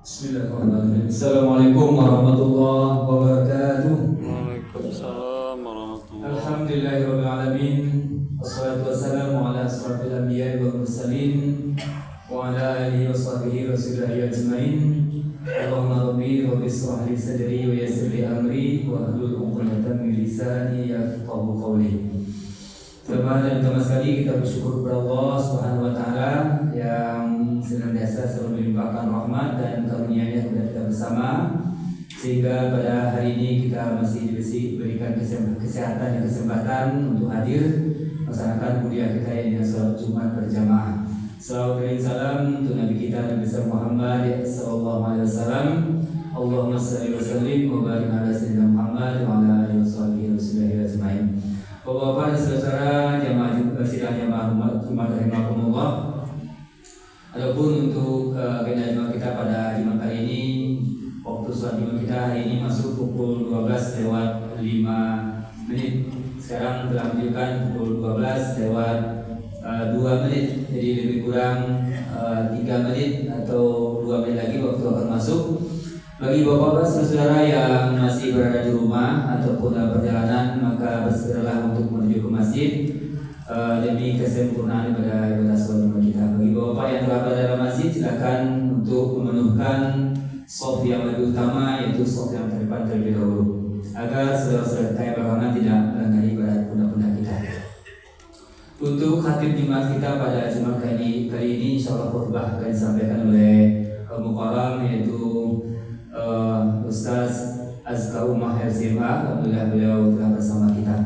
Bismillahirrahmanirrahim. Assalamualaikum warahmatullahi wabarakatuh. Waalaikumsalam warahmatullahi wabarakatuh. Alhamdulillahirabbil alamin. Wassalatu wassalamu ala asrofil anbiya'i wal mursalin wa ala alihi washabihi rasulillahi ajmain. Allahumma rabbi ishrah li sadri wa yassir li amri wa hlul 'uqdatam min lisani yafqahu qawli. Teman dan teman sekali, kita bersyukur kepada Allah Subhanahu wa taala yang senantiasa selalu melimpahkan rahmat dan karunia-Nya kepada kita bersama, sehingga pada hari ini kita masih diberikan kesehatan dan kesempatan untuk hadir melaksanakan kuliah kita yang salat Jumat berjamaah. Salawat dan salam untuk Nabi kita Nabi Muhammad sallallahu alaihi wasallam. Allahumma shalli wa sallim wa barik ala sayyidina Muhammad wa ala alihi washabihi ajmain. Bapak-bapak dan saudara jamaah sidang jamaah Jumat rahimakumullah. Adapun untuk agenda Jumat kita pada Jumat hari ini, waktu sholat Jumat kita hari ini masuk pukul 12 lewat 5 menit. Sekarang telah menunjukkan pukul 12 lewat 2 menit. Jadi lebih kurang 3 menit atau 2 menit lagi waktu akan masuk. Bagi bapak-bapak saudara yang masih berada di rumah ataupun dalam perjalanan, maka bersegeralah untuk menuju ke masjid demi kesempurnaan ibadah sholat Jumat kita. Bagi bapak yang telah berada dalam masjid, silakan untuk memenuhkan shaf yang lebih utama, yaitu shaf yang terdepan terlebih dahulu, agar saudara-saudara kita belakangan tidak melanggar ibadah pundak-pundak kita. Untuk khatib Jumat kita pada Jumat kali ini, insyaallah khutbah akan disampaikan oleh Mukarram, yaitu Ustaz Azka Umar RCMA. Alhamdulillah beliau telah bersama kita.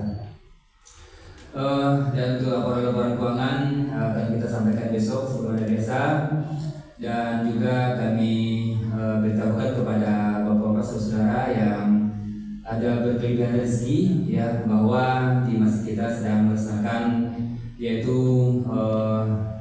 Dan untuk laporan-laporan keuangan akan kita sampaikan besok seperti biasa. Dan juga kami beritahukan kepada bapak-bapak saudara yang ada berkelebihan rezeki, ya, bahwa di masjid kita sedang melaksanakan, yaitu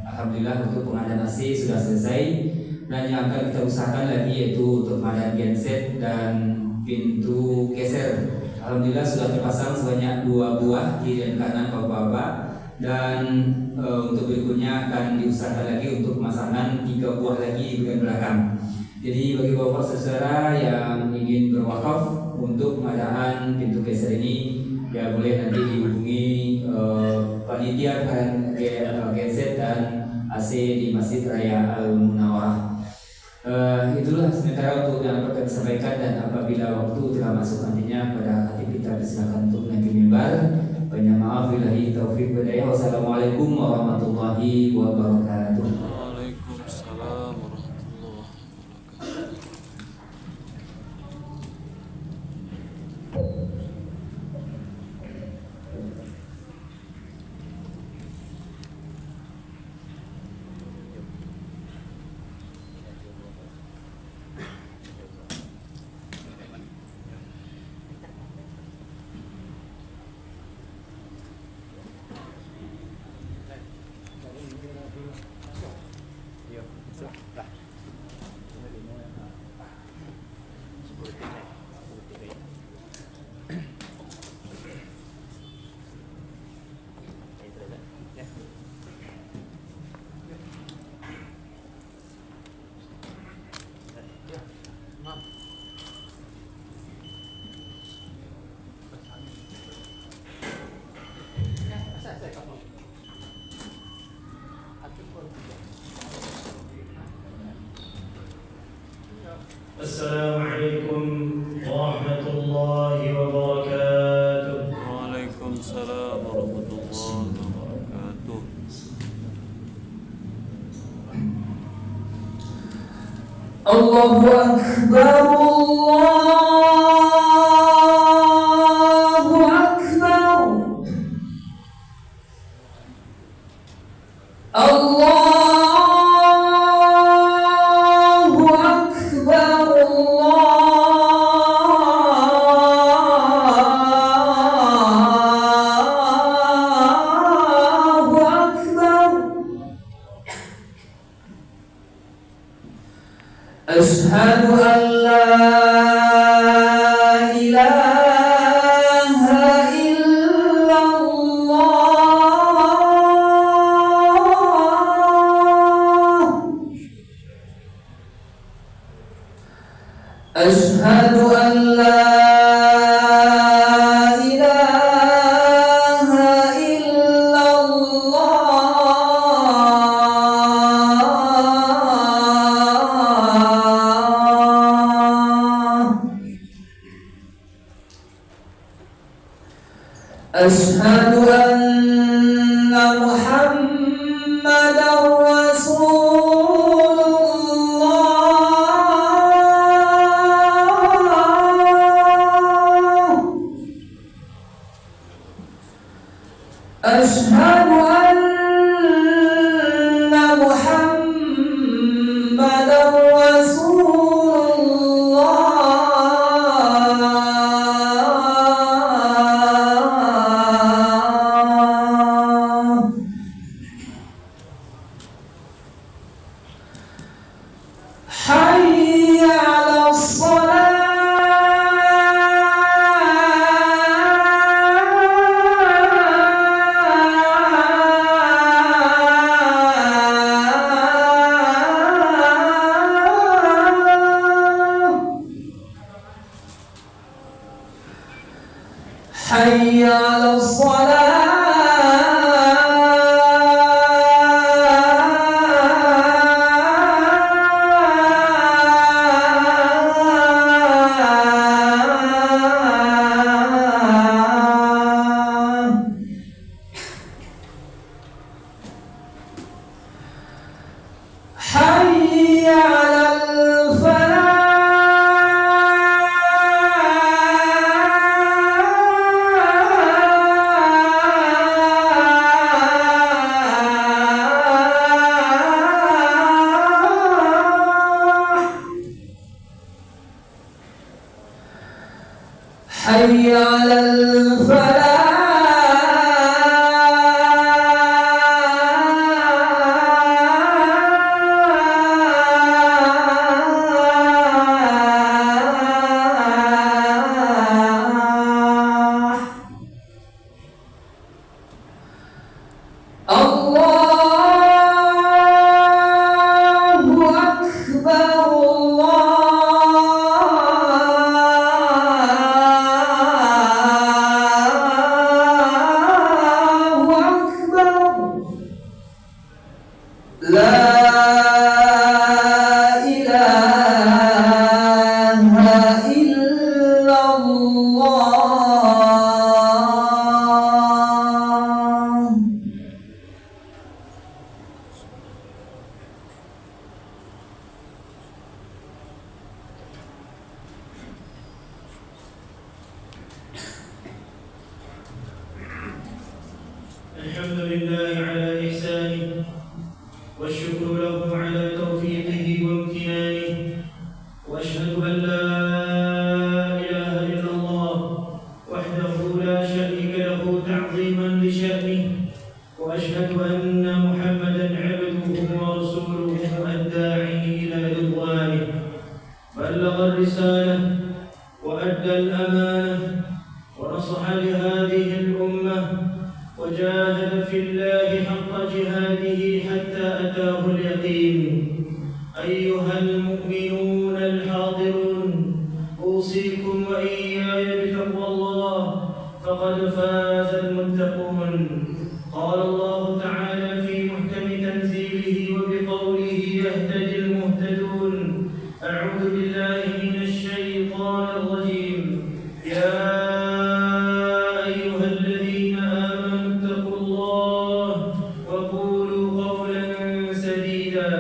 alhamdulillah untuk pengadaan AC sudah selesai. Dan yang akan kita usahakan lagi yaitu untuk pengadaan genset dan pintu geser. Alhamdulillah sudah terpasang sebanyak 2 buah kiri dan kanan bapak-bapak. Dan untuk berikutnya akan diusahakan lagi untuk pemasangan 3 buah lagi di bagian belakang. Jadi bagi bapak saudara yang ingin berwakaf untuk pengadaan pintu geser ini, ya boleh nanti dihubungi panitia genset dan AC di Masjid Raya Al-Munawwarah. Itulah sementara untuk yang dapat kami sampaikan, dan apabila waktu telah masuk nantinya pada hati kita disilakan untuk naik mimbar. Banyak maaf, billahi taufik hidayah. Wassalamualaikum warahmatullahi wabarakatuh. Waalaikumsalam warahmatullahi wabarakatuh. Assalamualaikum warahmatullahi wabarakatuh. Waalaikumsalam warahmatullahi wabarakatuh. Allahu Akbar, Allahu Akbar, Allahu Akbar, Allahu Akbar. Asyhadu an la ilaha illallah. أشهد أن لا إله إلا الله أشهد أن محمدا رسول الله أشهد أن محمدا رسول الله حي على الصلاة حي على الصلاة حي على الفلاح حي على الفلاح الله أكبر الله أكبر لا إله إلا الله الحمد لله على إحسانه والشكر له على توفيقه وامتنانه وأشهد أن لا إله إلا الله وحده لا شريك له تعظيما لشأنه وأشهد أن محمدا عبده ورسوله الداعي إلى رضوانه بلغ الرسالة وأدى الأمانة ونصح لهذه الأمة وجاهد في الله حق جهاده حتى أتاه اليقين أيها المؤمنون الحاضرون أوصيكم وإياي بتقوى الله فقد فاز المتقون قال الله تعالى في محكم تنزيله وبقوله يهتدي المهتدون أعوذ بالله من الشيطان الرجيم يا أيها الذين آمنوا اتقوا الله وقولوا قولا سديدا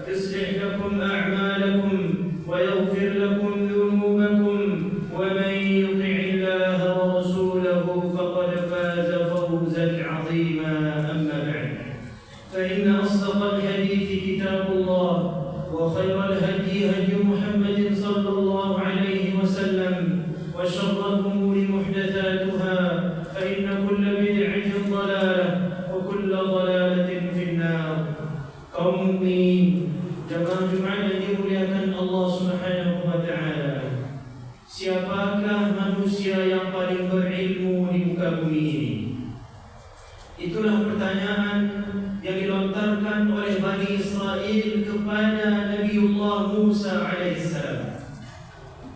يصلح لكم أعمالكم ويغفر لكم ذنوبكم ومن يطع الله ورسوله فقد فاز فوزا عظيما أما بعد فإن أصدق الحديث كتاب الله وخير الهدي هدي محمد صلى الله عليه وسلم وشر الأمور محدثاتها فإن كل بدعة ضلالة وكل ضلالة في النار kaum mukminin jamaah Jumat yang dimuliakan Allah Subhanahu wa taala. Siapakah manusia yang paling berilmu di muka bumi ini? Itulah pertanyaan yang dilontarkan oleh Bani Israel kepada Nabiullah Musa alaihissalam.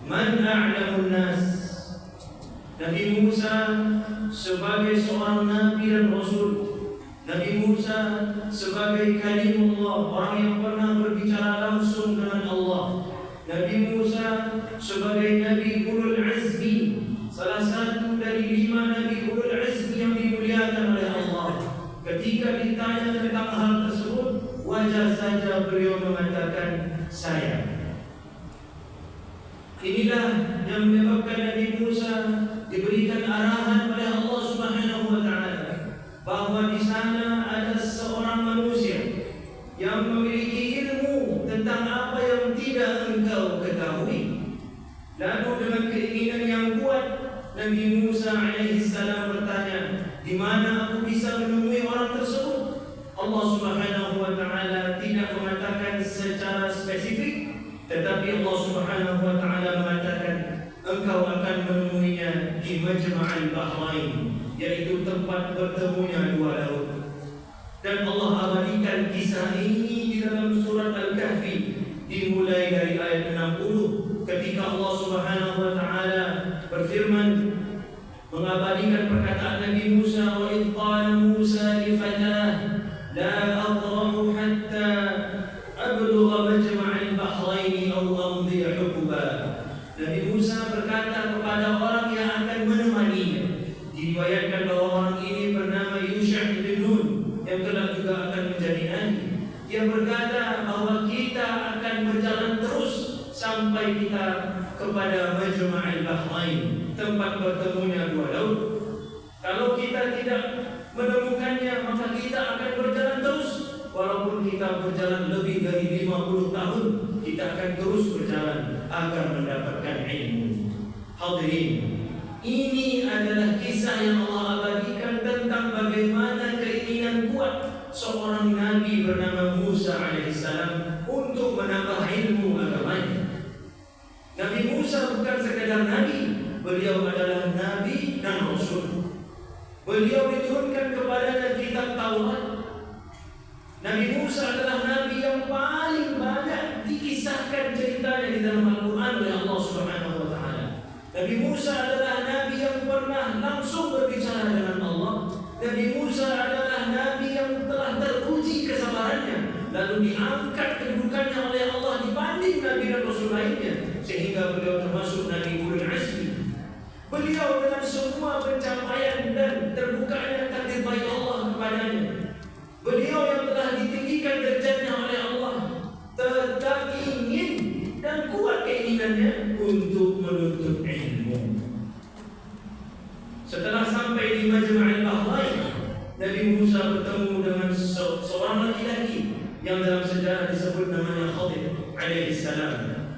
Man a'lamun nas. Nabi Musa sebagai seorang nabi dan rasul, Nabi Musa sebagai kalimullah, orang yang pernah berbicara langsung dengan Allah. Nabi Musa sebagai nabi ulul azmi, salah satu dari 5 nabi ulul azmi yang dimuliakan oleh Allah. Ketika ditanya tentang hal tersebut, wajar saja beliau mengatakan saya. Inilah yang menyebabkan Nabi Musa diberikan arahan oleh Allah Subhanahu wa taala bahwa di sana ada seorang manusia yang memiliki ilmu tentang apa yang tidak engkau ketahui. Lalu dengan keinginan yang kuat, Nabi Musa alaihissalam bertanya, di mana aku bisa menemui orang tersebut? Allah Subhanahu wa taala tidak mengatakan secara spesifik, tetapi Allah Subhanahu wa taala mengatakan engkau akan menemuinya di Majma'al Bahrain, yaitu tempat bertemunya 2 laut. Dan Allah abadikan kisah ini di dalam surat Al-Kahfi dimulai dari ayat 60 ketika Allah Subhanahu wa taala berfirman mengabadikan perkataan Nabi Musa, wa idh qala Musa li fatah la abrahu hatta ablugha majma'al bahrain aw amdi huquba. Nabi Musa berkata kepada orang yang akan menemaninya. Diriwayatkan bahwa orang ini bernama Yusha' bin Nun yang telah juga akan menjadi nabi. Dia berkata bahwa kita akan berjalan terus sampai kita kepada Majma'al Bahrain, tempat bertemunya 2 laut. Kalau kita tidak menemukannya, maka kita akan berjalan terus. Walaupun kita berjalan lebih dari 50 tahun, kita akan terus berjalan agar mendapatkan ilmu. Hadirin, ini adalah kisah yang Allah abadikan tentang bagaimana keinginan kuat seorang nabi bernama Musa alaihissalam untuk menambah ilmu agamanya. Nabi Musa bukan sekadar nabi, beliau adalah nabi dan rasul. Beliau diturunkan kepadanya kitab Taurat. Nabi Musa adalah nabi yang paling banyak dikisahkan ceritanya di dalam Al-Quran oleh Allah Subhanahu wa taala. Nabi Musa adalah nabi yang pernah langsung berbicara dengan Allah. Nabi Musa adalah nabi yang telah teruji kesabarannya, lalu diangkat kedudukannya oleh Allah dibanding nabi dan rasul lainnya, sehingga beliau termasuk nabi ulul azmi. Beliau dengan semua pencapaian dan terbukanya takdir baik Allah kepadanya, beliau yang telah ditinggikan derajatnya oleh Allah, tetap ingin dan kuat keinginannya untuk menuntut ilmu. Setelah sampai di Majma'al Bahrain, Nabi Musa bertemu dengan seorang laki-laki yang dalam sejarah disebut namanya Khadir alaihissalam,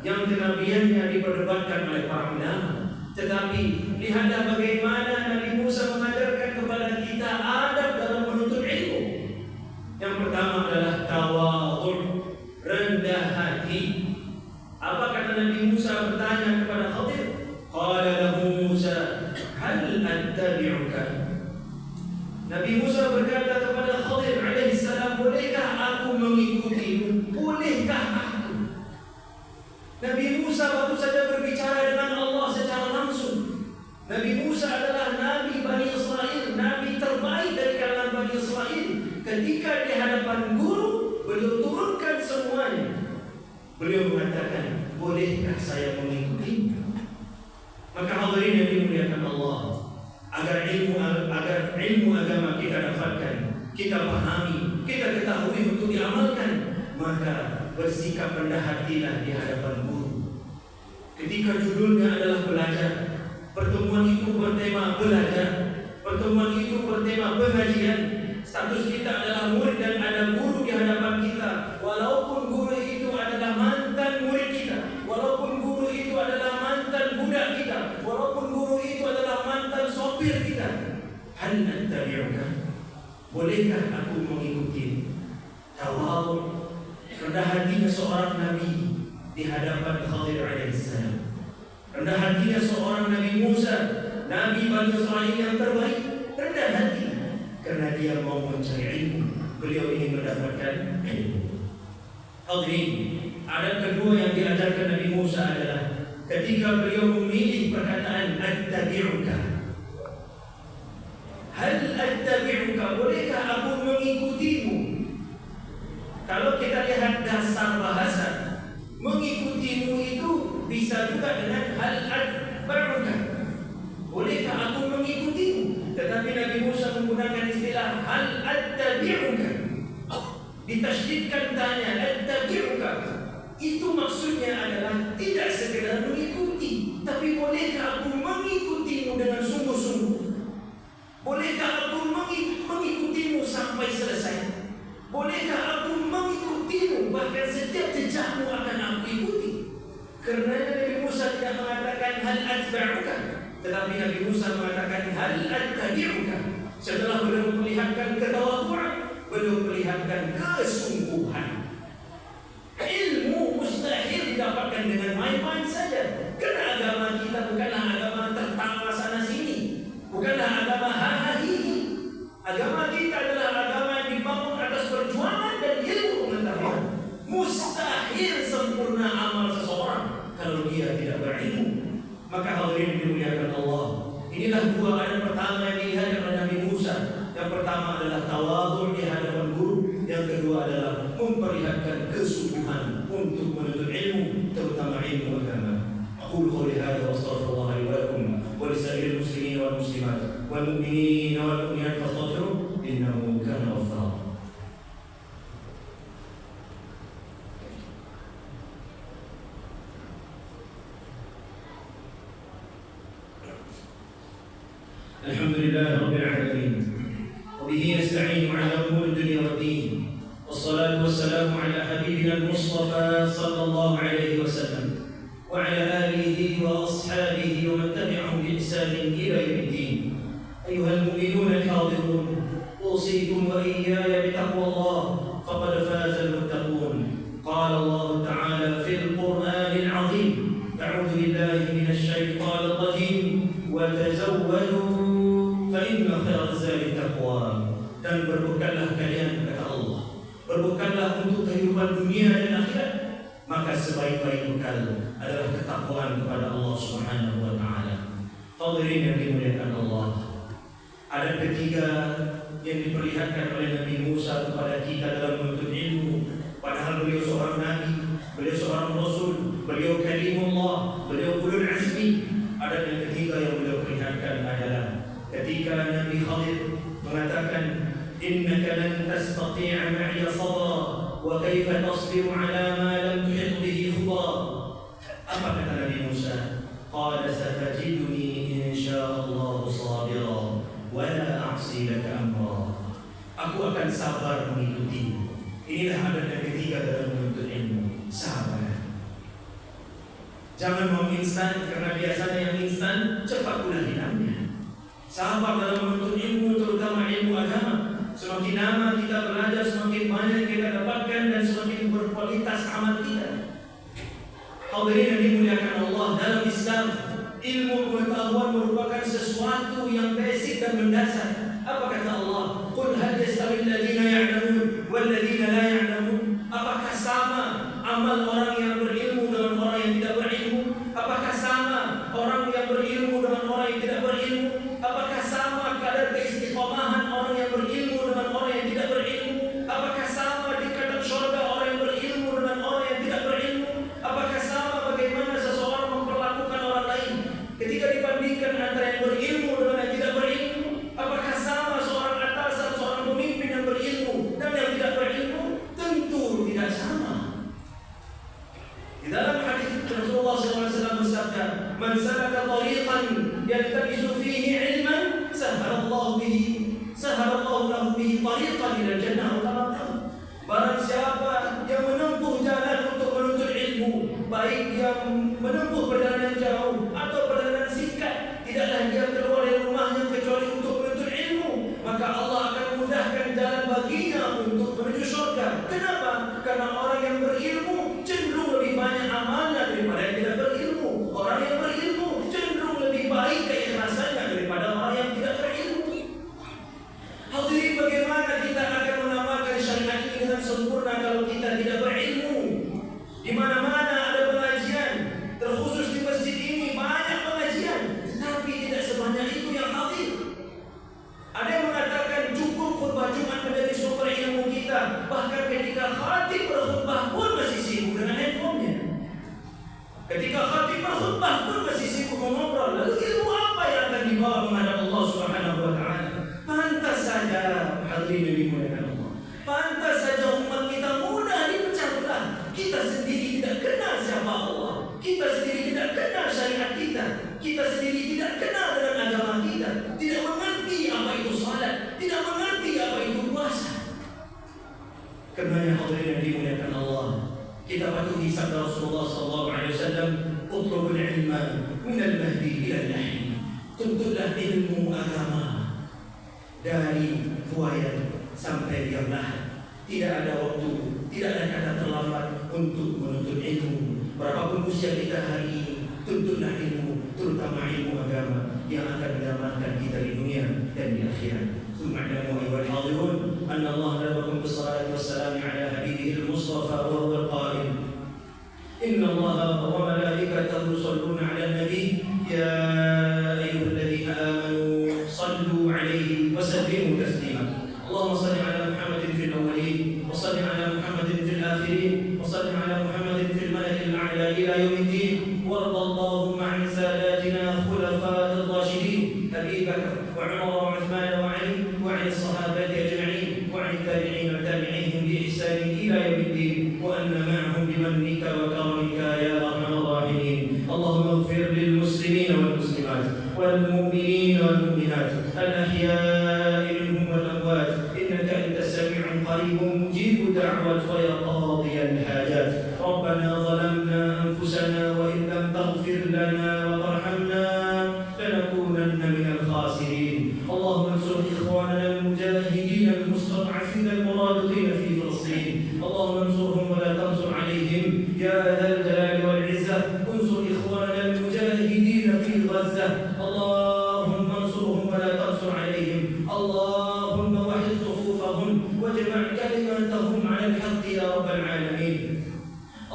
yang kenabiannya diperdebatkan oleh para ulama. Tetapi lihatlah bagaimana Nabi Musa mengajarkan kepada kita adab dalam menuntut ilmu. Yang pertama adalah tawadhu', rendah hati. Apa kata Nabi Musa bertanya kepada Khadir? Qala lahu Musa, hal attabi'uka? Nabi Musa berkata kepada Khadir alaihissalam, bolehkah aku mengikutimu? Bolehkah aku? Nabi Musa baru saja berbicara dengan Allah secara langsung. Nabi Musa adalah Nabi Bani Israel, Nabi terbaik dari kalangan Bani Israel. Ketika di hadapan guru, beliau turunkan semuanya. Beliau mengatakan, bolehkah saya mengikuti? Maka hadirin yang dimuliakan Allah, agar ilmu agama kita dapatkan, kita pahami, kita ketahui untuk diamalkan, maka bersikap rendah hatilah di hadapan guru. Ketika judulnya adalah belajar, pertemuan itu bertema belajar, pertemuan itu bertema pengajian, status kita adalah murid dan ada guru di hadapan kita. Walaupun guru itu adalah mantan murid kita, walaupun guru itu adalah mantan budak kita, walaupun guru itu adalah mantan sopir kita, hal attabi'uka? Bolehkah aku mengikuti? Tawadhu', rendah hatinya seorang nabi di hadapan Khadir alaihissalam. Rendah hatinya seorang Nabi Musa, Nabi Bani Israel yang terbaik, rendah hati karena dia mau mencari ilmu. Beliau ingin mendapatkan ilmu. Hadirin, adab kedua yang diajarkan Nabi Musa adalah ketika beliau memilih perkataan attabi'uka. Hal attabi'uka, bolehkah aku mengikutimu? Kalau kita lihat dasar bahasa, mengikutimu itu bisa juga dengan hal atba'uka. Bolehkah aku mengikutimu? Tetapi Nabi Musa menggunakan istilah hal attabi'uka. Ditasydidkan tanya attabi'uka. Itu maksudnya adalah tidak sekedar mengikuti, tapi bolehkah aku mengikutimu dengan sungguh-sungguh? Bolehkah aku mengikutimu sampai selesai? Bolehkah aku mengikutimu bahkan setiap jejakmu akan aku ikuti? Kerana Nabi Musa tidak mengatakan hal atba'uka, tetapi Nabi Musa mengatakan hal attabi'uka. Setelah beliau memperlihatkan ketawaduan, beliau perlihatkan kesungguhan. Ilmu mustahil didapatkan dengan main-main saja. Kerana agama kita bukanlah agama tertawa sana sini, bukanlah agama hahaha. Agama kita adalah agama yang dibangun atas perjuangan dan ilmu pengetahuan. Mustahil sempurna amal seseorang kalau dia tidak berilmu. Maka hadirin dimuliakan Allah, inilah dua adab pertama yang dilihat oleh Nabi Musa. Yang pertama adalah tawadhu di hadapan guru, yang kedua adalah memperlihatkan kesungguhan untuk menuntut ilmu, terutama ilmu agama. Aqulu qouli hadza wa astaghfirullah li wa lakum wa lisa'iril muslimin wal muslimat wal mu'minin wal mu'minat fastaghfiruh innahu kana ghaffara. Alhamdulillah rabbil alamin. وبه نستعين على امور الدنيا والدين والصلاه والسلام على حبيبنا المصطفى صلى الله عليه وسلم وعلى اله واصحابه ومن تبعهم باحسان الى يوم الدين. ايها المؤمنون الحاضرون، اوصيكم واياي بتقوى الله فقد فاز المتقون. قال الله تعالى في القران العظيم: اعوذ بالله من الشيطان الرجيم وتزودوا فإن خير الزاد التقوى. Dan berbekallah kalian kepada Allah, berbekallah untuk kehidupan dunia dan akhirat, maka sebaik-baik bekal adalah ketakwaan kepada Allah Subhanahu wa taala. Hadirin yang dimuliakan Allah, ada ketiga yang diperlihatkan oleh Nabi Musa kepada kita dalam menuntut ilmu. Padahal beliau seorang nabi, beliau seorang rasul, beliau kalimullah, beliau ulul azmi. Ada yang ketiga yang beliau perlihatkan adalah ketika Nabi Khadir mengatakan, innaka lan tastati'a ma'iya sabra wa kaifa tasbiru ala ma lam tuhit bihi khubra. Apa kata Nabi Musa? Qala satajiduni insyaallah sabira wa la a'si laka amra. Aku akan sabar mengikutimu. Inilah adab yang ketiga dalam menuntut ilmu, sabar. Jangan mau instan, karena biasanya yang instan cepat pula hilangnya. Sabar dalam menuntut ilmu, terutama ilmu agama. Semakin lama kita belajar, semakin banyak kita dapatkan dan semakin berkualitas amal kita. Hadirin yang dimuliakan Allah, dalam Islam ilmu pengetahuan merupakan sesuatu yang basic dan mendasar. Apa kata Allah? Qul hal yastawi alladziina ya'lamun wal ladziina la ya'lamun? Apakah sama amal orang yang berilmu dengan orang yang tidak berilmu? Apakah sama orang yang berilmu dengan orang yang tidak berilmu? Apakah sama kadar keistiqomahan orang yang berilmu dengan orang yang tidak berilmu? Apakah sama tingkatan syurga orang yang berilmu dengan orang yang tidak berilmu? Apakah sama bagaimana seseorang memperlakukan orang lain ketika dibandingkan antara yang berilmu dengan yang tidak berilmu? Apakah sama seorang atasan, seorang pemimpin yang berilmu dan yang tidak berilmu? Tentu tidak sama. Di dalam hadis Rasulullah SAW bersabda, "Man salaka tariqan yaltamisu fihi ilman, sahalallahu lahu bihi tariqan ila jannah." Barang siapa yang menempuh jalan untuk menuntut ilmu, baik yang menempuh perjalanan jauh atau perjalanan singkat, tidaklah dia keluar dari rumahnya kecuali untuk menuntut ilmu, maka Allah akan mudahkan jalan baginya untuk menuju surga. Kenapa? Karena orang yang berilmu cenderung lebih banyak amalnya daripada yang tidak berilmu. Orang yang berilmu cenderung lebih baik keikhlasannya daripada orang yang tidak berilmu. Hadirin, bagaimana kita akan mengamalkan syariat ini dengan sempurna kalau kita tidak berilmu? Di mana-mana ada pengajian, terkhusus di masjid Karena hadirin yang dimuliakan Allah, kita patuhi sabda Rasulullah SAW, utlubul ilma minal mahdi ilal lahdi. Tuntutlah ilmu agama dari buayan sampai yang lahat. Tidak ada waktu, tidak ada kata terlambat untuk menuntut ilmu. Berapapun usia kita hari ini, tuntutlah ilmu, terutama ilmu agama yang akan menyelamatkan kita di dunia dan di akhirat. ثم اعلموا أيها الحاضرون أن الله أمركم بالصلاة والسلام على حبيبه المصطفى وهو القائل إن الله وملائكته يصلون على النبي يا أيها الذين آمنوا صلوا عليه وسلموا تسليما. اللهم صل على محمد في الأولين وصل على محمد في الآخرين وصل على محمد في الملأ الأعلى إلى يوم الدين. وارض اللهم عن ساداتنا خلفاء الراشدين أبي بكر وعمر وعثمان وعلي وعن الصحابة أجمعين وعن التابعين وتابعيهم بإحسان إلى يوم الدين وأن معهم بمنك وكرمك يا أرحم الراحمين. اللهم اغفر للمسلمين والمسلمات والمؤمنين والمؤمنات الأحياء منهم والأموات إنك أنت السميع القريب مجيب الدعوات ويا قاضي الحاجات. ربنا ظلمنا أنفسنا وإن لم تغفر لنا وترحمنا لنكونن من الخاسرين. اللهم انصر إخواننا المجاهدين المستضعفين المرابطين في فلسطين. اللهم انصرهم ولا تنصر عليهم يا ذا الجلال والعزة. انصر إخواننا المجاهدين في غزة. اللهم انصرهم ولا تنصر عليهم. اللهم وحد صفوفهم واجمع كلمتهم على الحق يا رب العالمين.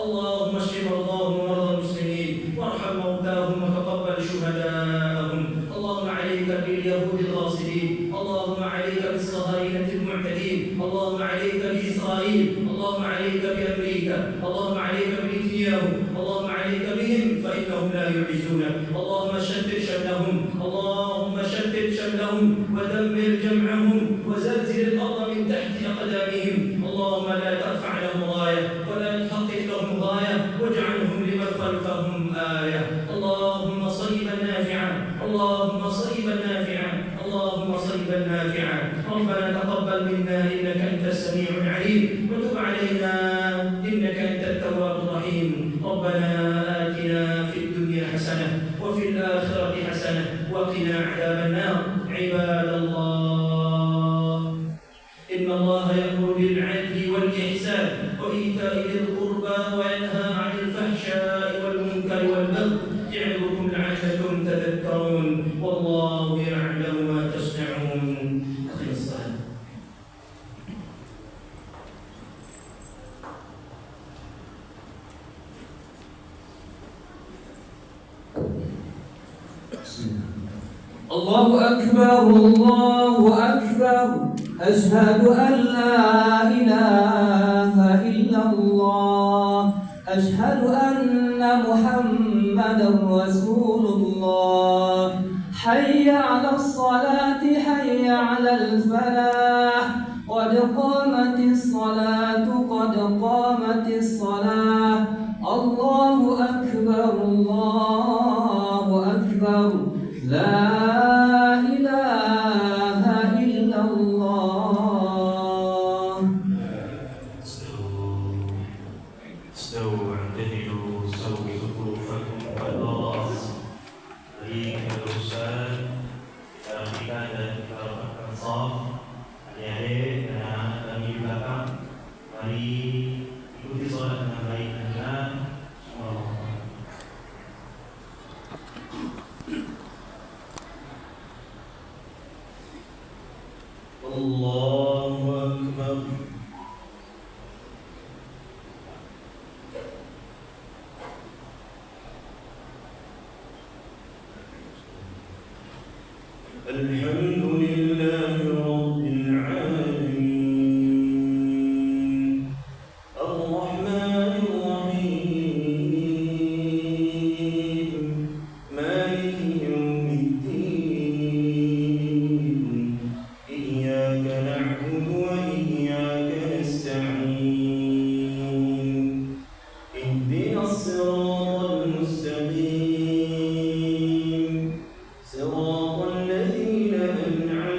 اللهم اشف مرضاهم ومرضى المسلمين وارحم موتاهم وتقبل شهداءهم. اللهم عليك باليهود الغاصبين. اللهم عليك بالصهاينة المعتدين. اللهم عليك بإسرائيل. اللهم عليك بأمريكا. اللهم عليك بنتنياهو. اللهم عليك بهم فإنهم لا يعجزونك. اللهم شتت شملهم. اللهم شتت شملهم ودمر جمعهم وزلزل الأرض من تحت أقدامهم. اللهم لا ترفع لهم راية ولا تحقق لهم غاية واجعلهم لمن خلفهم آية. اللهم صيبا نافعا. اللهم صيبا نافعا. اللهم صيبا نافعا. ربنا تقبل منا إنك أنت السميع العليم وتب علينا إنك أنت التواب الرحيم. ربنا آتنا في الدنيا حسنة وفي الآخرة حسنة وقنا عذاب النار. عباد الله إن الله يأمر بالعدل والإحسان وإيتاء ذي القربى وينهى عن الفحشاء والمنكر والبغي يعظكم لعلكم تذكرون. والله يعلم ما تصنعون. أقم الصلاة. الله أكبر الله أكبر أشهد أن لا إله إلا الله أشهد أن محمدا رسول الله. حي على الصلاة حي على الفلاح قد قامت الصلاة قد قامت الصلاة. الله أكبر الله أكبر لا إله إلا الله. استووا اعتدلوا سووا صفوفكم والراس. Mari kita berusaha rapikan dan kita rapatkan saf. Adik-adik dan anak kami di belakang, mari ikuti solat dengan baik dan benar. Allahu Akbar. Alhamdulillahi Rabbil Alamin. Ar-Rahmanir Rahim. Maliki Yawmiddin. Iyyaka na'budu wa iyyaka nasta'in. Ihdinas siratal mustaqim. صراط الذين أنعمت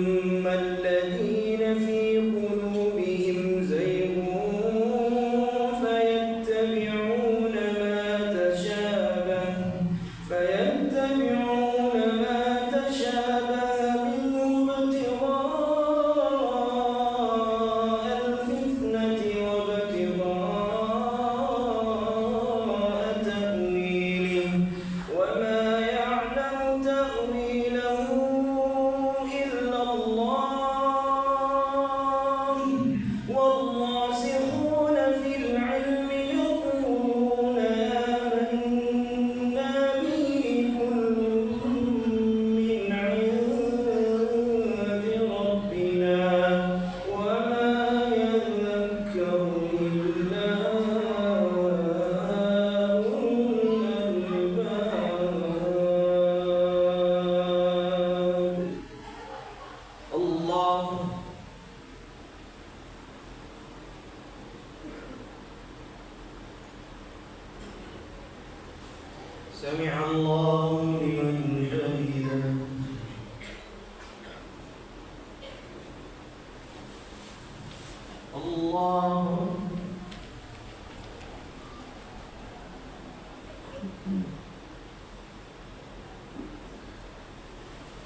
فأما الذين في قلوبهم زيغ فيتبعون ما تشابه منه ابتغاء الفتنة وابتغاء تأويله وما يعلم تأويله إلا الله والراسخون في العلم يقولون آمنا به كل من عند ربنا وما يذكر إلا أولو الألباب. الله سمع الله لمن حمده. الله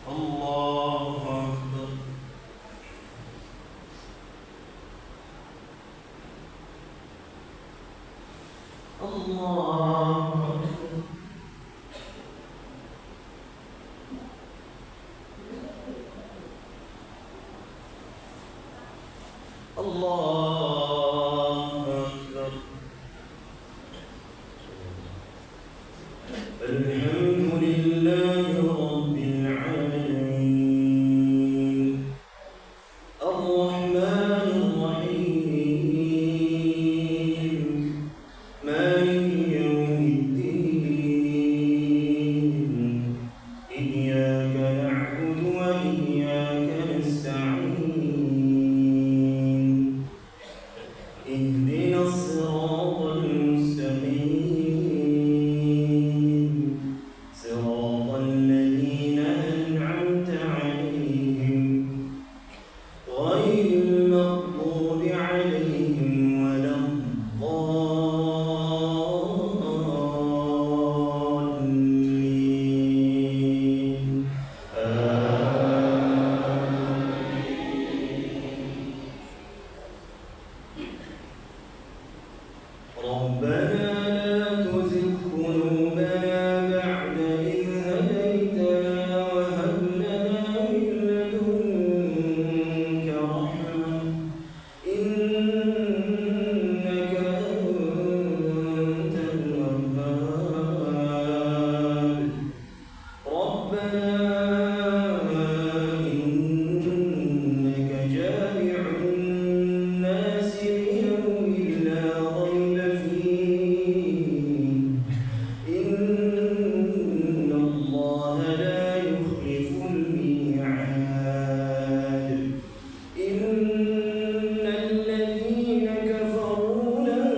الله أكبر. الله أكبر. الله أكبر. الحمد لله رب العالمين الرحمن الرحيم مالك يوم الدين إياك نعبد وإياك نستعين اهدنا الصراط المستقيم صراط الذين أنعمت عليهم غير المغضوب عليهم ولا الضالين ربنا لا تزغ قلوبنا بعد إذ هديتنا وهب لنا من لدنك رحمة إنك أنت الوهاب. ربنا إنك جامع الناس ليوم لا ريب فيه إن الله لا يخلف الميعاد. إن الذين كفروا لن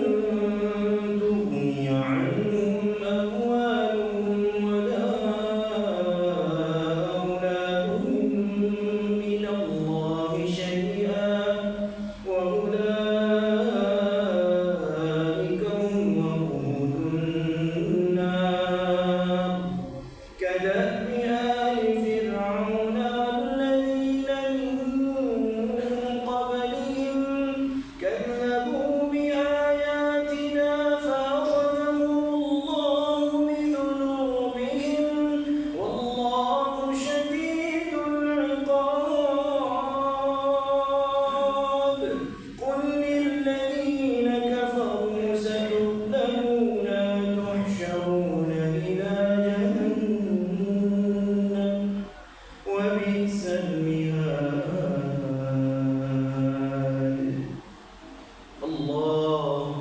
تغني عنهم أموالهم ولا أولادهم من الله شيئا وأولئك هم وقود النار. كدأب آل فرعون والذين من قبلهم كذبوا بآياتنا فأخذهم الله بذنوبهم والله شديد العقاب. قل للذين كفروا ستغلبون وتحشرون إلى جهنم وبئس المهاد. الله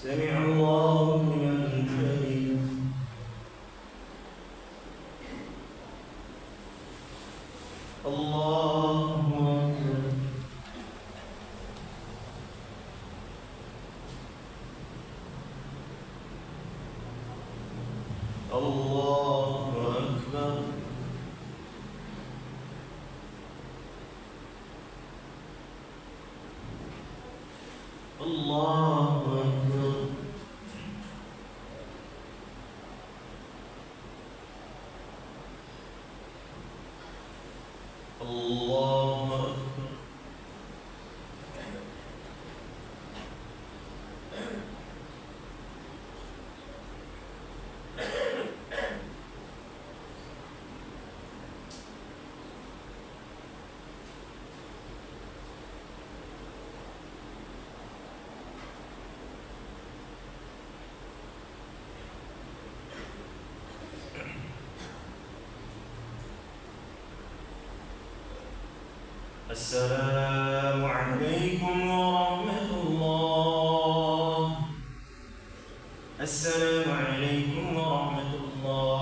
سمع الله لمن حمده. الله أكبر. الله أكبر الله أكبر الله أكبر السلام عليكم ورحمة الله. السلام عليكم ورحمة الله.